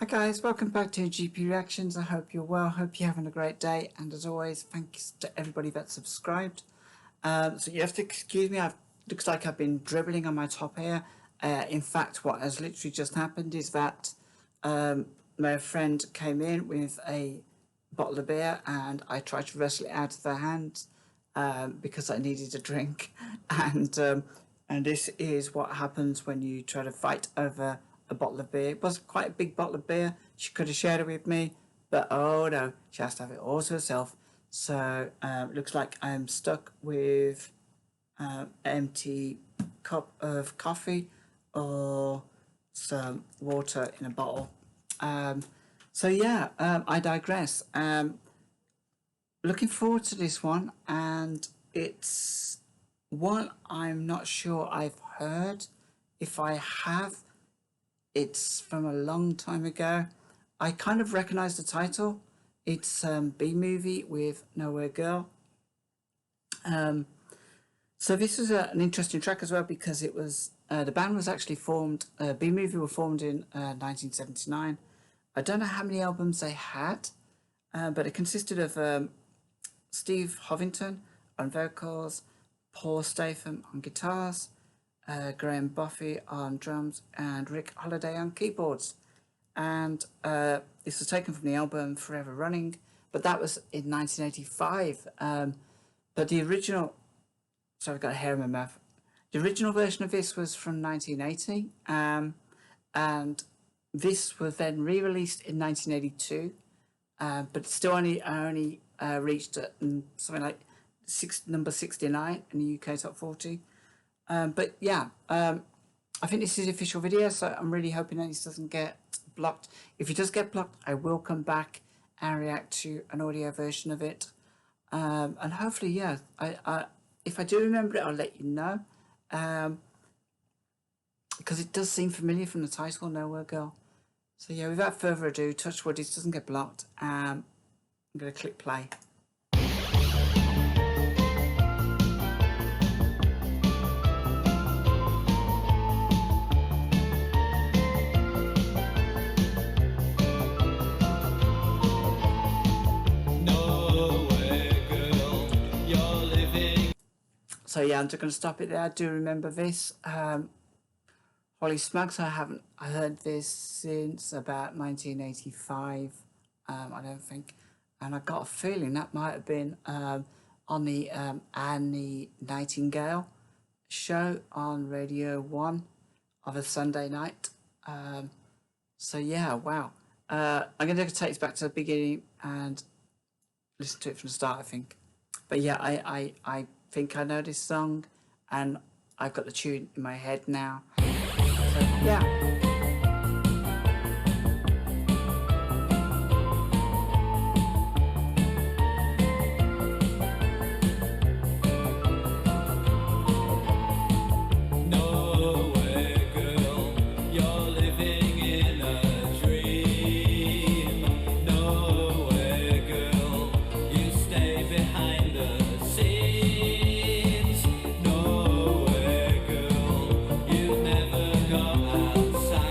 Hi guys, welcome back to GP Reactions. I hope you're well, hope you're having a great day, and as always, thanks to everybody that's subscribed. So you have to excuse me, looks like I've been dribbling on my top here. In fact, what has literally just happened is that my friend came in with a bottle of beer and I tried to wrestle it out of their hands because I needed a drink. And this is what happens when you try to fight over a bottle of beer. It was quite a big bottle of beer. She could have shared it with me, but oh no, she has to have it all to herself. So it looks like I'm stuck with an empty cup of coffee or some water in a bottle. So yeah, I digress. Looking forward to this one, and it's one I'm not sure I've heard. If I have, it's from a long time ago. I kind of recognize the title. It's B Movie with Nowhere Girl. So this is an interesting track as well because it was the band was actually formed. B Movie were formed in 1979. I don't know how many albums they had, but it consisted of Steve Hovington on vocals, Paul Statham on guitars, Graham Buffy on drums, and Rick Holiday on keyboards. And this was taken from the album Forever Running, but that was in 1985. But the original, sorry, I've got a hair in my mouth. The original version of this was from 1980, and this was then re-released in 1982, but it still only reached something like number 69 in the UK Top 40. But yeah, I think this is the official video, so I'm really hoping that this doesn't get blocked. If it does get blocked, I will come back and react to an audio version of it. And hopefully, yeah, if I do remember it, I'll let you know. Because it does seem familiar from the title, Nowhere Girl. So yeah, without further ado, touch wood, it doesn't get blocked. I'm going to click play. So yeah, I'm just going to stop it there. I do remember this. Holy smokes, I haven't heard this since about 1985, I don't think. And I got a feeling that might have been on the Annie Nightingale show on Radio 1 of a Sunday night. So yeah, wow. I'm going to take us back to the beginning and listen to it from the start, I think. But yeah, I think I know this song, and I've got the tune in my head now. So yeah. Nowhere, girl, you never go outside.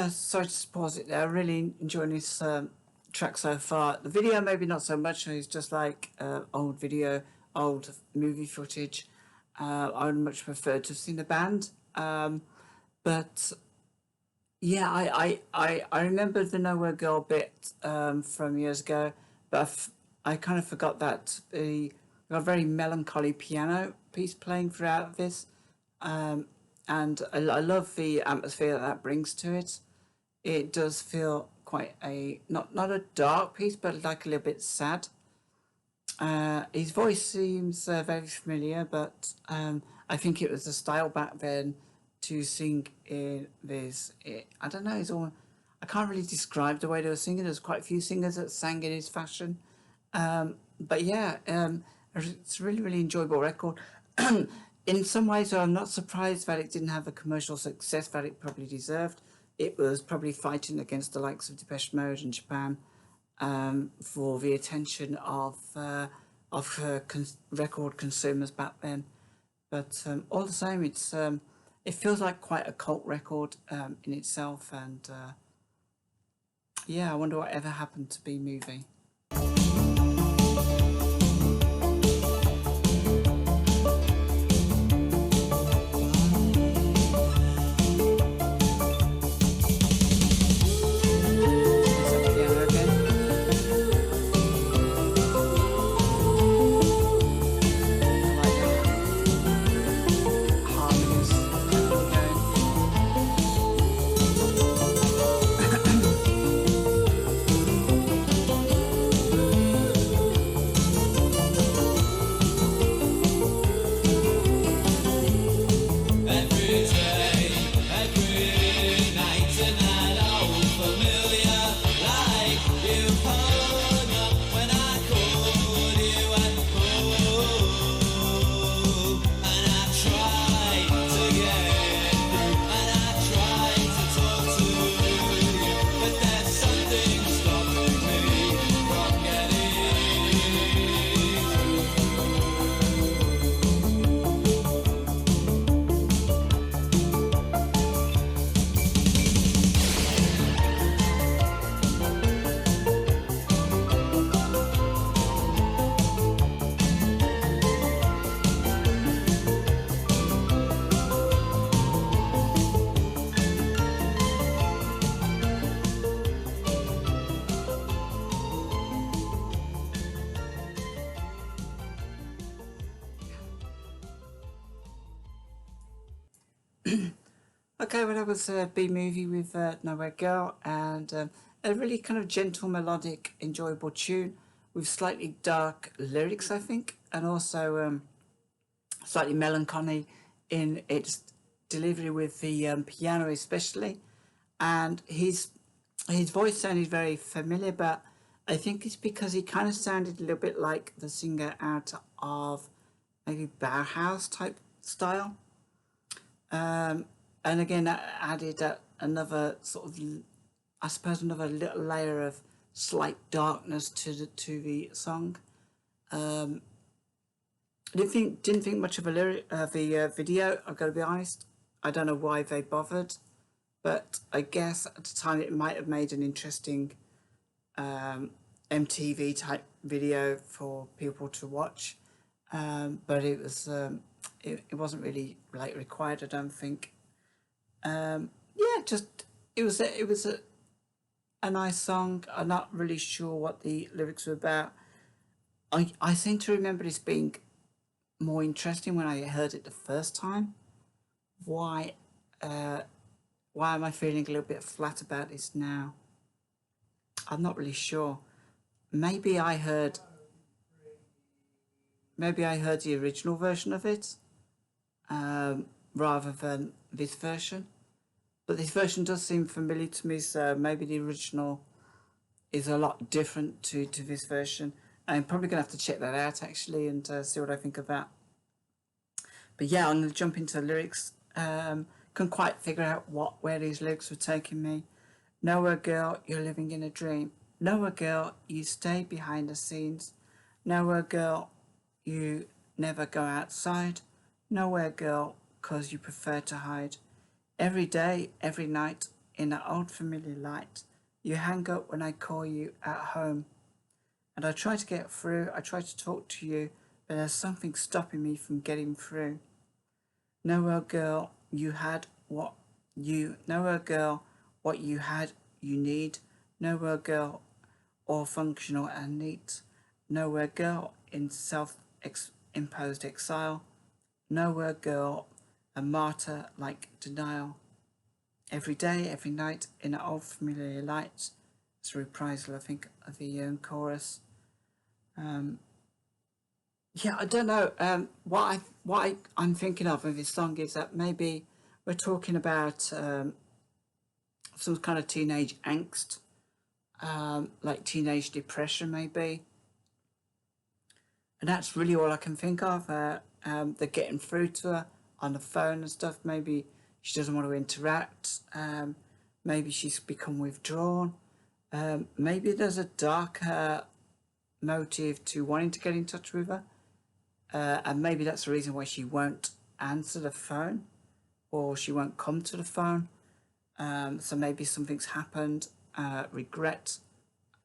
sorry to pause it there. Really enjoying this track so far. The video, maybe not so much. It's just like old video, old movie footage. I would much prefer to have seen the band. But yeah, I remember the Nowhere Girl bit from years ago, but I kind of forgot that the got a very melancholy piano piece playing throughout this, and I love the atmosphere that that brings to it. It does feel quite a not a dark piece, but like a little bit sad. His voice seems very familiar, but I think it was the style back then to sing in this. I don't know. It's all. I can't really describe the way they were singing. There's quite a few singers that sang in his fashion, but yeah, it's a really really enjoyable record. In some ways, I'm not surprised that it didn't have the commercial success that it probably deserved. It was probably fighting against the likes of Depeche Mode in Japan for the attention of record consumers back then. But all the same, it feels like quite a cult record in itself. And yeah, I wonder what ever happened to B Movie. Okay, well, that was a B Movie with Nowhere Girl, and a really kind of gentle, melodic, enjoyable tune with slightly dark lyrics, I think, and also slightly melancholy in its delivery with the piano, especially. And his voice sounded very familiar, but I think it's because he kind of sounded a little bit like the singer out of maybe Bauhaus type style. And again, that added another sort of, I suppose, another little layer of slight darkness to the song. Didn't think much of the video. I've got to be honest. I don't know why they bothered, but I guess at the time it might have made an interesting MTV type video for people to watch. But it was it wasn't really like required. I don't think. Yeah, just it was a nice song. I'm not really sure what the lyrics were about. I seem to remember this being more interesting when I heard it the first time. Why why am I feeling a little bit flat about this now? I'm not really sure. Maybe I heard the original version of it rather than this version. But this version does seem familiar to me, so maybe the original is a lot different to this version. I'm probably going to have to check that out actually and see what I think of that. But yeah, I'm going to jump into the lyrics. Couldn't quite figure out where these lyrics were taking me. Nowhere girl, you're living in a dream. Nowhere girl, you stay behind the scenes. Nowhere girl, you never go outside. Nowhere girl, 'cause you prefer to hide. Every day, every night, in an old familiar light. You hang up when I call you at home. And I try to get through, I try to talk to you, but there's something stopping me from getting through. Nowhere girl, you had what nowhere girl, what you had, you need. Nowhere girl, all functional and neat. Nowhere girl in self-imposed exile. Nowhere girl, a martyr like denial. Every day, every night, in an old familiar light. It's a reprisal, I think, of the chorus. Yeah, I don't know. I'm thinking of with this song is that maybe we're talking about some kind of teenage angst, like teenage depression, maybe. And that's really all I can think of. They're getting through to her on the phone and stuff. Maybe she doesn't want to interact. Maybe she's become withdrawn. Maybe there's a darker motive to wanting to get in touch with her. And maybe that's the reason why she won't answer the phone or she won't come to the phone. So maybe something's happened, regret,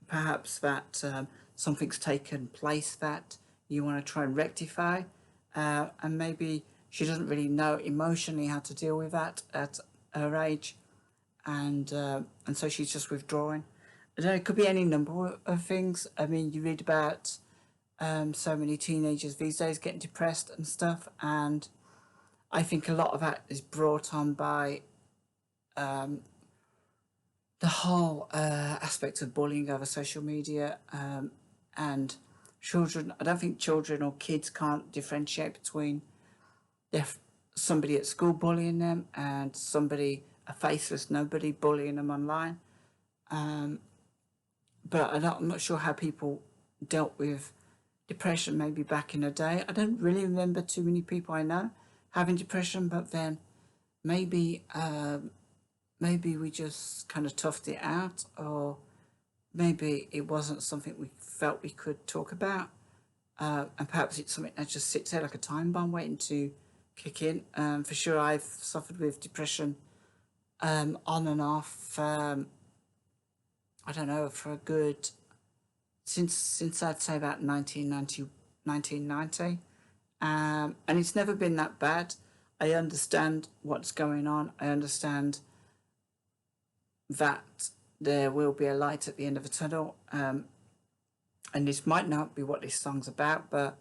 perhaps that something's taken place that you want to try and rectify. And maybe she doesn't really know emotionally how to deal with that at her age. And so she's just withdrawing. I don't know, it could be any number of things. I mean, you read about so many teenagers these days getting depressed and stuff, and I think a lot of that is brought on by the whole aspect of bullying over social media, and children. I don't think children or kids can't differentiate between somebody at school bullying them and somebody, a faceless nobody, bullying them online. But I'm not sure how people dealt with depression maybe back in the day. I don't really remember too many people I know having depression, but then maybe maybe we just kind of toughed it out, or maybe it wasn't something we felt we could talk about, and perhaps it's something that just sits there like a time bomb waiting to kick in. For sure, I've suffered with depression on and off. I don't know, for a good since I'd say about 1990, and it's never been that bad. I understand what's going on. I understand that there will be a light at the end of the tunnel, and this might not be what this song's about, but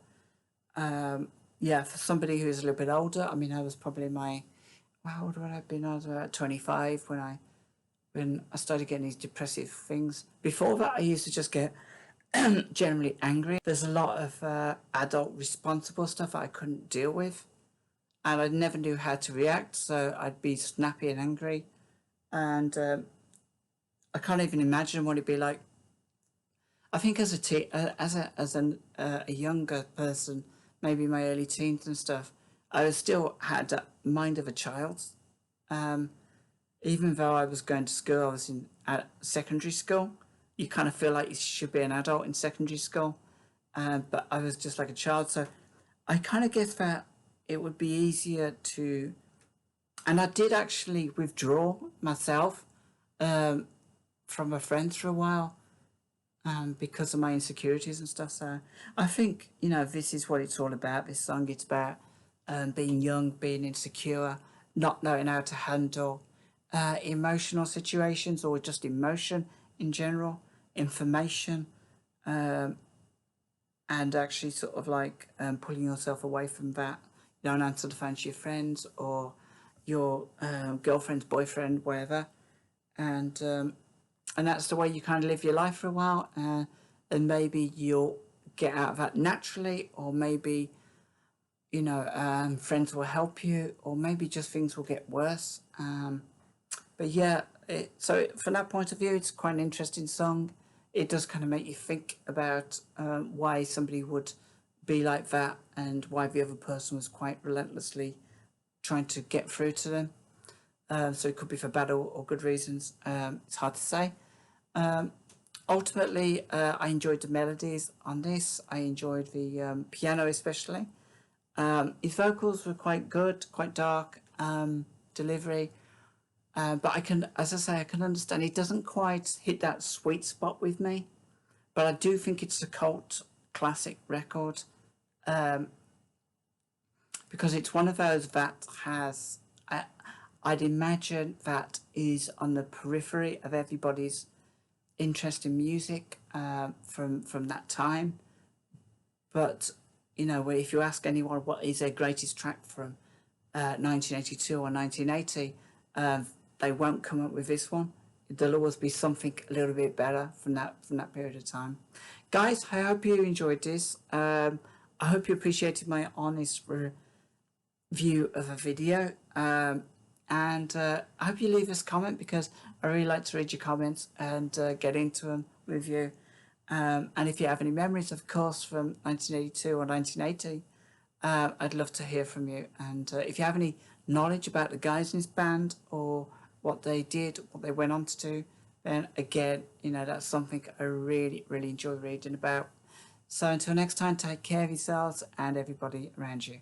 yeah, for somebody who's a little bit older, I mean, I was probably how old would I have been? I was about 25 when I started getting these depressive things. Before that, I used to just get generally angry. There's a lot of adult responsible stuff I couldn't deal with, and I never knew how to react, so I'd be snappy and angry, and I can't even imagine what it'd be like. I think as a younger person, maybe my early teens and stuff, I still had that mind of a child. Even though I was going to school, I was at secondary school. You kind of feel like you should be an adult in secondary school, but I was just like a child. So I kind of guess that it would be easier to, and I did actually withdraw myself from a friend for a while because of my insecurities and stuff. So I think, this is what it's all about, this song. It's about being young, being insecure, not knowing how to handle emotional situations or just emotion in general, information, and actually sort of like pulling yourself away from that. You don't answer the phone to your friends or your girlfriend's boyfriend, whatever, and that's the way you kind of live your life for a while, and maybe you'll get out of that naturally, or maybe friends will help you, or maybe just things will get worse. But yeah, so from that point of view, it's quite an interesting song. It does kind of make you think about why somebody would be like that and why the other person was quite relentlessly trying to get through to them. So it could be for bad or good reasons. It's hard to say. Ultimately, I enjoyed the melodies on this. I enjoyed the piano especially. His vocals were quite good, quite dark, delivery. But I can, as I say, I can understand it doesn't quite hit that sweet spot with me. But I do think it's a cult classic record, because it's one of those that has, I'd imagine that is on the periphery of everybody's interest in music, from that time. But you know, if you ask anyone what is their greatest track from 1982 or 1980, they won't come up with this one. There'll always be something a little bit better from that period of time. Guys, I hope you enjoyed this. I hope you appreciated my honest review of a video. And I hope you leave us a comment, because I really like to read your comments and get into them with you. And if you have any memories, of course, from 1982 or 1980, I'd love to hear from you. And if you have any knowledge about the guys in this band, or what they did, what they went on to do, then again, you know, that's something I really, really enjoy reading about. So until next time, take care of yourselves and everybody around you.